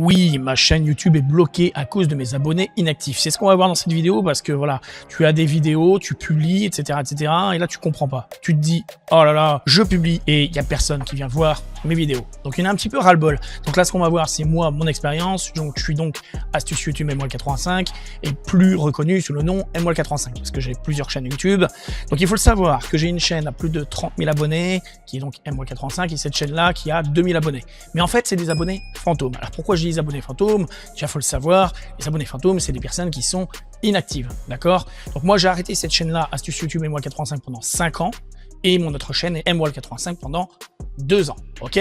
Oui, ma chaîne YouTube est bloquée à cause de mes abonnés inactifs. C'est ce qu'on va voir dans cette vidéo parce que voilà, tu as des vidéos, tu publies, etc., etc. Et là, tu comprends pas. Tu te dis, oh là là, je publie et il y a personne qui vient voir mes vidéos. Donc, il y en a un petit peu ras-le-bol. Donc là, ce qu'on va voir, c'est moi, mon expérience. Donc, je suis donc astuce YouTube MWall85 et plus reconnu sous le nom MWall85 parce que j'ai plusieurs chaînes YouTube. Donc, il faut le savoir que j'ai une chaîne à plus de 30 000 abonnés qui est donc MWall85 et cette chaîne-là qui a 2000 abonnés. Mais en fait, c'est des abonnés fantômes. Alors, pourquoi je dis les abonnés fantômes? Déjà, faut le savoir, les abonnés fantômes, c'est des personnes qui sont inactives, d'accord? Donc moi, j'ai arrêté cette chaîne-là, astuce YouTube MWall85 pendant 5 ans, et mon autre chaîne est MWall85 pendant 2 ans, ok?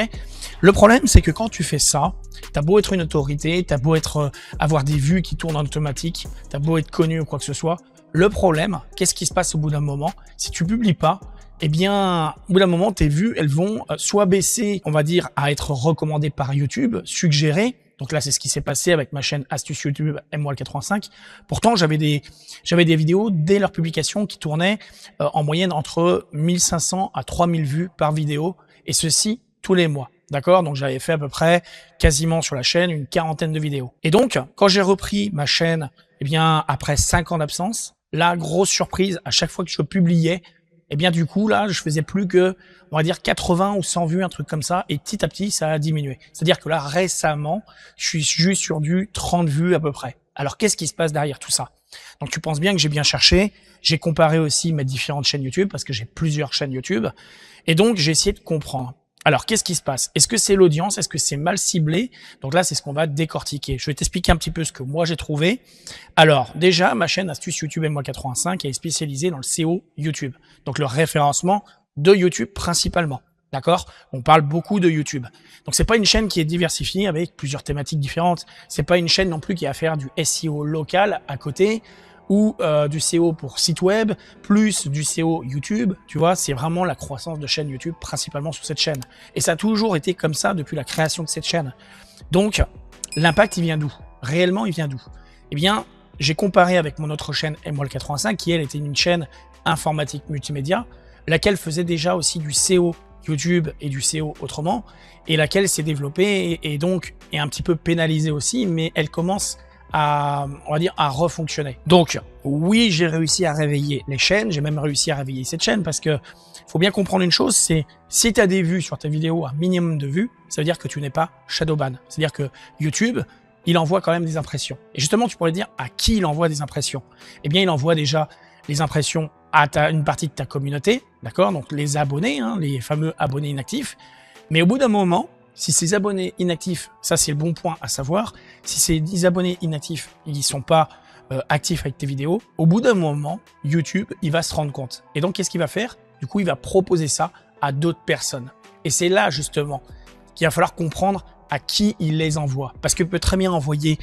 Le problème, c'est que quand tu fais ça, t'as beau être une autorité, t'as beau être, avoir des vues qui tournent en automatique, t'as beau être connu ou quoi que ce soit, le problème, qu'est-ce qui se passe au bout d'un moment? Si tu publies pas, eh bien, au bout d'un moment, tes vues, elles vont soit baisser, on va dire, à être recommandées par YouTube, suggérées. Donc là, c'est ce qui s'est passé avec ma chaîne astuce YouTube MWall85. Pourtant, j'avais des vidéos dès leur publication qui tournaient en moyenne entre 1500 à 3000 vues par vidéo, et ceci tous les mois. D'accord? Donc j'avais fait à peu près quasiment sur la chaîne une quarantaine de vidéos. Et donc, quand j'ai repris ma chaîne, eh bien, après 5 ans d'absence, la grosse surprise, à chaque fois que je publiais, eh bien, du coup, là, je faisais plus que, on va dire, 80 ou 100 vues, un truc comme ça, et petit à petit, ça a diminué. C'est-à-dire que là, récemment, je suis juste sur du 30 vues à peu près. Alors, qu'est-ce qui se passe derrière tout ça? Donc, tu penses bien que j'ai bien cherché. J'ai comparé aussi mes différentes chaînes YouTube, parce que j'ai plusieurs chaînes YouTube. Et donc, j'ai essayé de comprendre. Alors, qu'est-ce qui se passe? Est-ce que c'est l'audience? Est-ce que c'est mal ciblé? Donc là, c'est ce qu'on va décortiquer. Je vais t'expliquer un petit peu ce que moi j'ai trouvé. Alors, déjà, ma chaîne astuce YouTube MWall85 est spécialisée dans le SEO YouTube. Donc, le référencement de YouTube principalement. D'accord? On parle beaucoup de YouTube. Donc, c'est pas une chaîne qui est diversifiée avec plusieurs thématiques différentes. C'est pas une chaîne non plus qui a à faire du SEO local à côté, ou du SEO pour site web, plus du SEO YouTube, tu vois, c'est vraiment la croissance de chaîne YouTube, principalement sur cette chaîne. Et ça a toujours été comme ça depuis la création de cette chaîne. Donc, l'impact, il vient d'où? Réellement, il vient d'où? Eh bien, j'ai comparé avec mon autre chaîne MWall85, qui, elle, était une chaîne informatique multimédia, laquelle faisait déjà aussi du SEO YouTube et du SEO autrement, et laquelle s'est développée et donc est un petit peu pénalisée aussi, mais elle commence à, on va dire, à refonctionner. Donc, oui, j'ai réussi à réveiller les chaînes, j'ai même réussi à réveiller cette chaîne parce que faut bien comprendre une chose, c'est si tu as des vues sur ta vidéo, un minimum de vues, ça veut dire que tu n'es pas shadowban. C'est-à-dire que YouTube, il envoie quand même des impressions. Et justement, tu pourrais dire à qui il envoie des impressions? Eh bien, il envoie déjà les impressions à une partie de ta communauté, d'accord? Donc, les abonnés, hein, les fameux abonnés inactifs. Mais au bout d'un moment, si ces abonnés inactifs, ça c'est le bon point à savoir, si ces abonnés inactifs, ils sont pas actifs avec tes vidéos, au bout d'un moment, YouTube, il va se rendre compte. Et donc, qu'est-ce qu'il va faire? Du coup, il va proposer ça à d'autres personnes. Et c'est là, justement, qu'il va falloir comprendre à qui il les envoie. Parce que tu peux très bien envoyer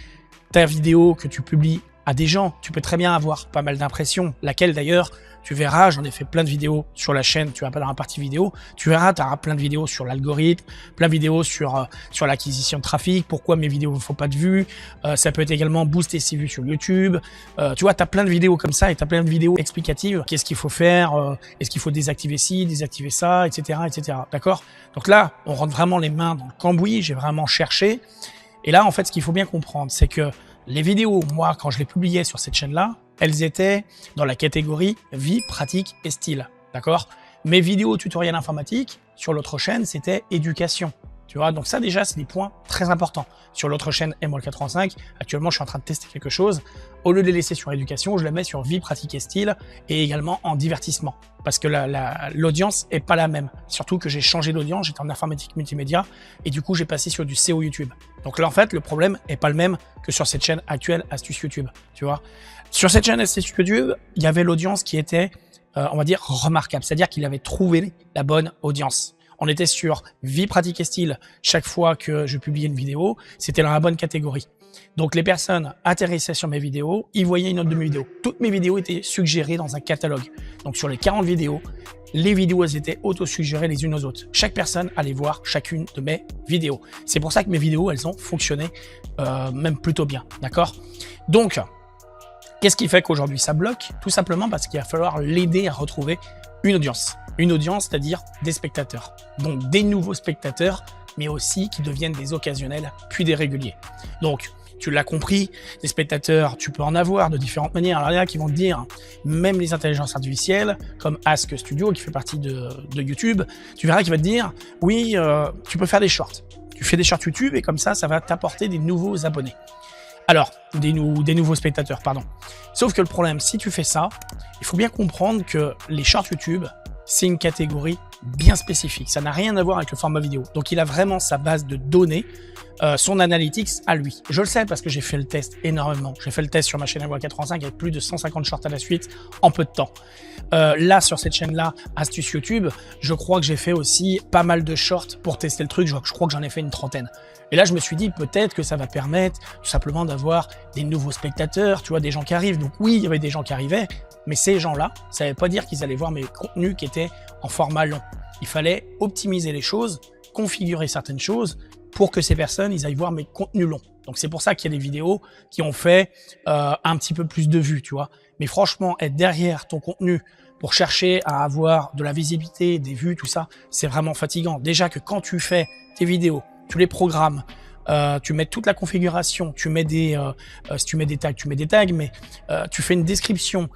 ta vidéo que tu publies à des gens. Tu peux très bien avoir pas mal d'impressions, laquelle d'ailleurs, tu verras, j'en ai fait plein de vidéos sur la chaîne, tu vas pas dans la partie vidéo, tu verras, tu auras plein de vidéos sur l'algorithme, plein de vidéos sur l'acquisition de trafic, pourquoi mes vidéos ne font pas de vues, ça peut être également booster ses vues sur YouTube, tu vois, tu as plein de vidéos comme ça et tu as plein de vidéos explicatives, qu'est-ce qu'il faut faire, est-ce qu'il faut désactiver ci, désactiver ça, etc., etc., d'accord? Donc là, on rentre vraiment les mains dans le cambouis, j'ai vraiment cherché, et là, en fait, ce qu'il faut bien comprendre, c'est que les vidéos, moi, quand je les publiais sur cette chaîne-là, elles étaient dans la catégorie vie, pratique et style, d'accord? Mes vidéos tutoriels informatiques, sur l'autre chaîne, c'était éducation, tu vois? Donc ça, déjà, c'est des points très importants. Sur l'autre chaîne MWall85, actuellement, je suis en train de tester quelque chose. Au lieu de les laisser sur éducation, je les mets sur vie, pratique et style, et également en divertissement, parce que l'audience est pas la même. Surtout que j'ai changé d'audience, j'étais en informatique multimédia, et du coup, j'ai passé sur du SEO YouTube. Donc là, en fait, le problème est pas le même que sur cette chaîne actuelle, astuce YouTube, tu vois? Sur cette chaîne astuce YouTube, il y avait l'audience qui était, on va dire, remarquable. C'est-à-dire qu'il avait trouvé la bonne audience. On était sur vie, pratique et style. Chaque fois que je publiais une vidéo, c'était dans la bonne catégorie. Donc, les personnes atterrissaient sur mes vidéos, ils voyaient une autre de mes vidéos. Toutes mes vidéos étaient suggérées dans un catalogue. Donc, sur les 40 vidéos, les vidéos, elles étaient auto-suggérées les unes aux autres. Chaque personne allait voir chacune de mes vidéos. C'est pour ça que mes vidéos, elles ont fonctionné même plutôt bien. D'accord? Donc, qu'est-ce qui fait qu'aujourd'hui ça bloque? Tout simplement parce qu'il va falloir l'aider à retrouver une audience. Une audience, c'est-à-dire des spectateurs. Donc des nouveaux spectateurs mais aussi qui deviennent des occasionnels, puis des réguliers. Donc, tu l'as compris, des spectateurs, tu peux en avoir de différentes manières. Alors, il y en a qui vont te dire, même les intelligences artificielles, comme Ask Studio, qui fait partie de YouTube, tu verras qu'il va te dire, oui, tu peux faire des shorts. Tu fais des shorts YouTube et comme ça va t'apporter des nouveaux abonnés. Alors, des nouveaux spectateurs, pardon. Sauf que le problème, si tu fais ça, il faut bien comprendre que les shorts YouTube, c'est une catégorie bien spécifique. Ça n'a rien à voir avec le format vidéo. Donc, il a vraiment sa base de données, son analytics à lui. Je le sais parce que j'ai fait le test énormément. J'ai fait le test sur ma chaîne MWall85 avec plus de 150 shorts à la suite en peu de temps. Là, sur cette chaîne-là, Astuce YouTube, je crois que j'ai fait aussi pas mal de shorts pour tester le truc. Je crois que j'en ai fait une trentaine. Et là, je me suis dit peut-être que ça va permettre tout simplement d'avoir des nouveaux spectateurs, tu vois, des gens qui arrivent. Donc oui, il y avait des gens qui arrivaient, mais ces gens-là, ça ne veut pas dire qu'ils allaient voir mes contenus qui étaient en format long. Il fallait optimiser les choses, configurer certaines choses pour que ces personnes, ils aillent voir mes contenus longs. Donc c'est pour ça qu'il y a des vidéos qui ont fait un petit peu plus de vues, tu vois. Mais franchement, être derrière ton contenu pour chercher à avoir de la visibilité, des vues, tout ça, c'est vraiment fatigant. Déjà que quand tu fais tes vidéos, tu les programmes, tu mets toute la configuration, tu mets si tu mets des tags, mais tu fais une description,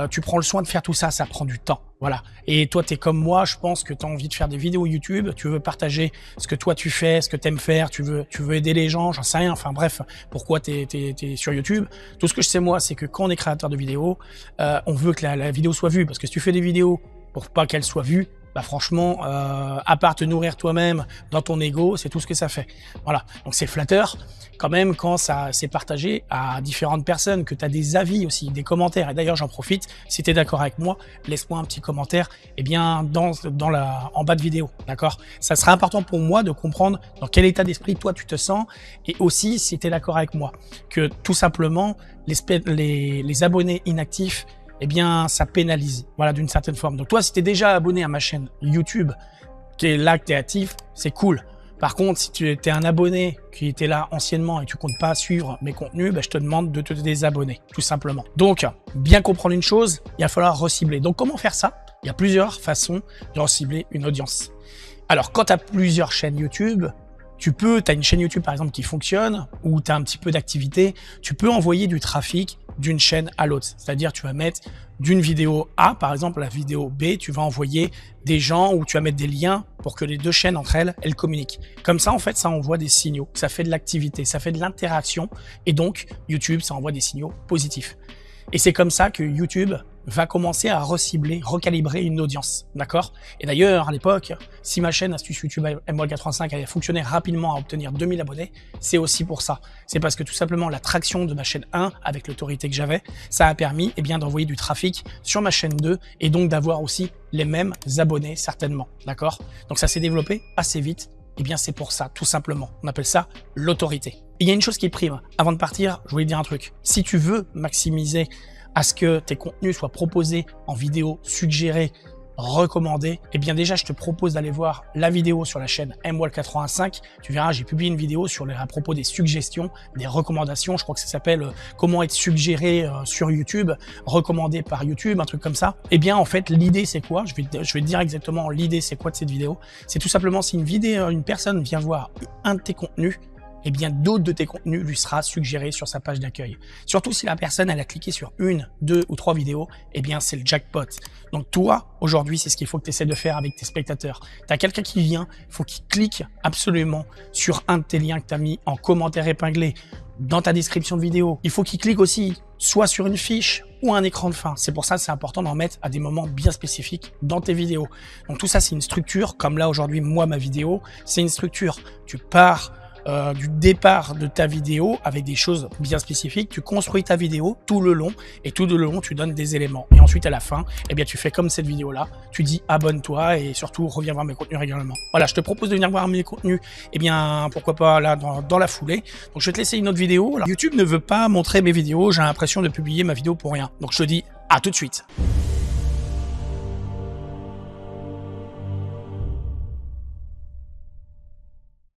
tu prends le soin de faire tout ça, ça prend du temps. Voilà. Et toi, tu es comme moi, je pense que tu as envie de faire des vidéos YouTube, tu veux partager ce que toi tu fais, ce que tu aimes faire, tu veux aider les gens, j'en sais rien, enfin bref, pourquoi tu es sur YouTube. Tout ce que je sais moi, c'est que quand on est créateur de vidéos, on veut que la vidéo soit vue, parce que si tu fais des vidéos pour pas qu'elle soit vue, bah franchement, à part te nourrir toi-même dans ton ego, c'est tout ce que ça fait. Voilà, donc c'est flatteur quand même quand ça c'est partagé à différentes personnes, que tu as des avis aussi, des commentaires. Et d'ailleurs, j'en profite, si tu es d'accord avec moi, laisse-moi un petit commentaire bien en bas de vidéo, d'accord? Ça sera important pour moi de comprendre dans quel état d'esprit toi tu te sens, et aussi si tu es d'accord avec moi que tout simplement les abonnés inactifs, eh bien, ça pénalise, voilà, d'une certaine forme. Donc toi, si tu es déjà abonné à ma chaîne YouTube, tu es là, que tu es actif, c'est cool. Par contre, si tu es un abonné qui était là anciennement et tu comptes pas suivre mes contenus, je te demande de te désabonner, tout simplement. Donc, bien comprendre une chose, il va falloir recibler. Donc, comment faire ça? Il y a plusieurs façons de recibler une audience. Alors, quand tu as plusieurs chaînes YouTube, tu as une chaîne YouTube par exemple qui fonctionne, ou tu as un petit peu d'activité, tu peux envoyer du trafic d'une chaîne à l'autre. C'est-à-dire tu vas mettre d'une vidéo A, par exemple la vidéo B, tu vas envoyer des gens, ou tu vas mettre des liens pour que les deux chaînes entre elles communiquent. Comme ça, en fait, ça envoie des signaux, ça fait de l'activité, ça fait de l'interaction, et donc YouTube, ça envoie des signaux positifs. Et c'est comme ça que YouTube va commencer à recibler, recalibrer une audience, d'accord? Et d'ailleurs, à l'époque, si ma chaîne Astuce YouTube MWall85 avait fonctionné rapidement à obtenir 2000 abonnés, c'est aussi pour ça. C'est parce que tout simplement la traction de ma chaîne 1, avec l'autorité que j'avais, ça a permis d'envoyer du trafic sur ma chaîne 2, et donc d'avoir aussi les mêmes abonnés certainement, d'accord? Donc ça s'est développé assez vite. Eh bien, c'est pour ça, tout simplement. On appelle ça l'autorité. Il y a une chose qui prime. Avant de partir, je voulais dire un truc. Si tu veux maximiser à ce que tes contenus soient proposés en vidéo, suggérés, recommandés, eh bien déjà, je te propose d'aller voir la vidéo sur la chaîne MWall85. Tu verras, j'ai publié une vidéo à propos des suggestions, des recommandations. Je crois que ça s'appelle comment être suggéré sur YouTube, recommandé par YouTube, un truc comme ça. Eh bien, en fait, l'idée, c'est quoi? Je vais te dire exactement l'idée, c'est quoi de cette vidéo. C'est tout simplement si une personne vient voir un de tes contenus, eh bien d'autres de tes contenus lui sera suggéré sur sa page d'accueil. Surtout si la personne elle a cliqué sur 1, 2 ou 3 vidéos, eh bien c'est le jackpot. Donc toi, aujourd'hui, c'est ce qu'il faut que tu essaies de faire avec tes spectateurs. Tu as quelqu'un qui vient, il faut qu'il clique absolument sur un de tes liens que tu as mis en commentaire épinglé dans ta description de vidéo. Il faut qu'il clique aussi soit sur une fiche ou un écran de fin. C'est pour ça que c'est important d'en mettre à des moments bien spécifiques dans tes vidéos. Donc tout ça, c'est une structure. Comme là aujourd'hui, moi, ma vidéo, c'est une structure. Tu pars du départ de ta vidéo avec des choses bien spécifiques, tu construis ta vidéo tout le long, et tout le long tu donnes des éléments, et ensuite à la fin, eh bien tu fais comme cette vidéo là, tu dis abonne-toi et surtout reviens voir mes contenus régulièrement. Voilà, je te propose de venir voir mes contenus, eh bien pourquoi pas là dans la foulée. Donc je vais te laisser une autre vidéo. Alors, YouTube ne veut pas montrer mes vidéos, j'ai l'impression de publier ma vidéo pour rien, donc je te dis à tout de suite.